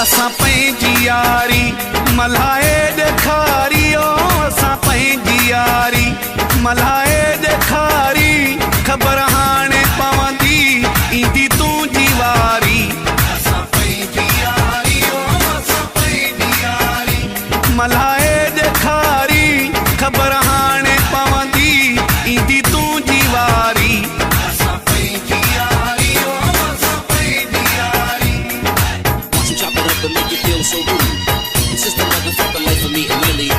असां पंहिंजी यारी मल्हाए ॾेखारी असां पंहिंजी यारी मल्हाए ॾेखारी ख़बर हाणे पवंदी ईंदी तुंहिंजी वारी असां पंहिंजी यारी असां पंहिंजी यारी मल्हाए ॾेखारी ख़बर हाणे पवंदी ईंदी तुंहिंजी वारी असां पंहिंजी यारी असां पंहिंजी यारी Watch you chop it up and make it feel so rude. It's just another fact of life for me and Lily.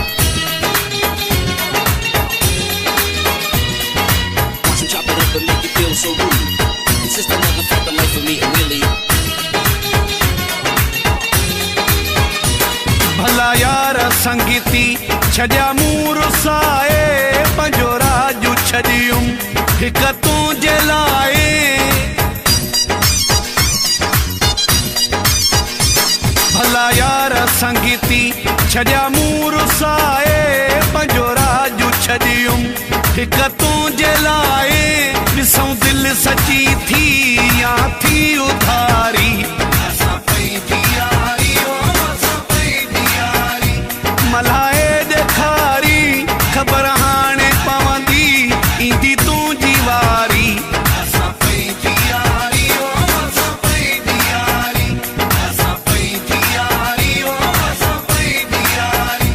Watch you chop it up and make it feel so rude. It's just another fact of life for me and Lily. भला यार संगीती छॾिया मूं रुसाए पंहिंजो राजू छॾियुम हिक तुंहिंजे लाइ भला यार संगीती छॾिया मूं रुसाए पंहिंजो राजू छॾियुम हिक तुंहिंजे लाइ ॾिसूं दिलि सची थी या थी उधारी असां पंहिंजी यारी असां पंहिंजी यारी मल्हाए ॾेखारी ख़बर हाणे पवंदी ईंदी तुंहिंजी वारी असां पंहिंजी यारी असां पंहिंजी यारी असां पंहिंजी यारी असां पंहिंजी यारी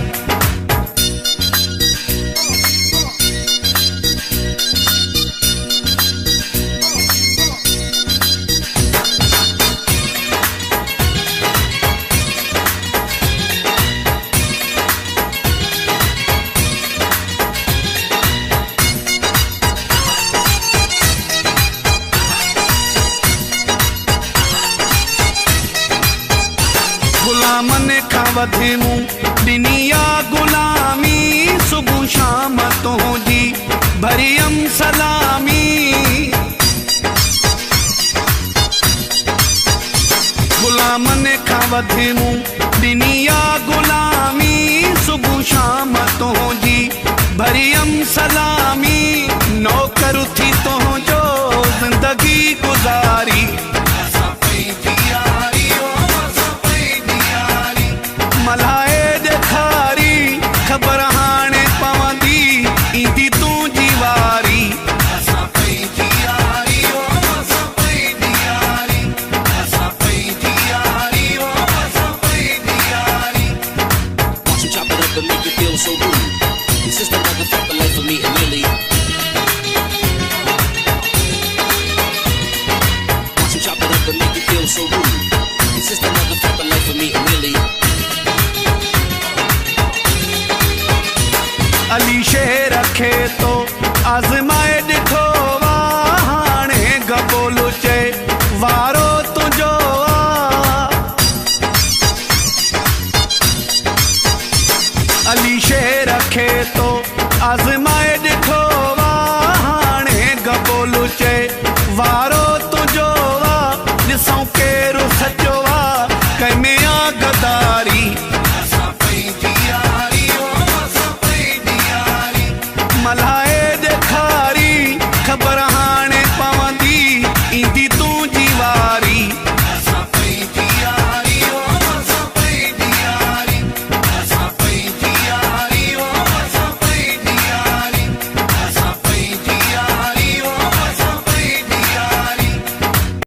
गुलामनि खां वधे मूं ॾिनी आहे गुलामी सुबुह शाम तुंहिंजी भरियम सलामी गुलामनि खां वधे मूं ॾिनी आहे गुलामी सुबुह शाम तुंहिंजी भरियम सलामी नौकर थी तुंहिंजो ज़िंदगी गुज़ारी असां पंहिंजी यारी असां पंहिंजी यारी मल्हाए ॾेखारी ख़बर हाणे पवंदी ईंदी तुंहिंजी वारी असां पंहिंजी यारी असां पंहिंजी यारी असां पंहिंजी यारी असां पंहिंजी यारी Watch you chop it up and make it feel so rude. It's just another fact of life for me and Lily. Watch you chop it up and make it feel so rude. It's just another fact of life for me and Lily. Ali शेर खे तो आज़माए ॾिठो वा हाणे गबोलू चए वारो तुंहिंजो अली शेर खे तो आज़माए ॾिठो वा हाणे गबोलू चए वारो तुंहिंजो ॾिसूं केरु सचो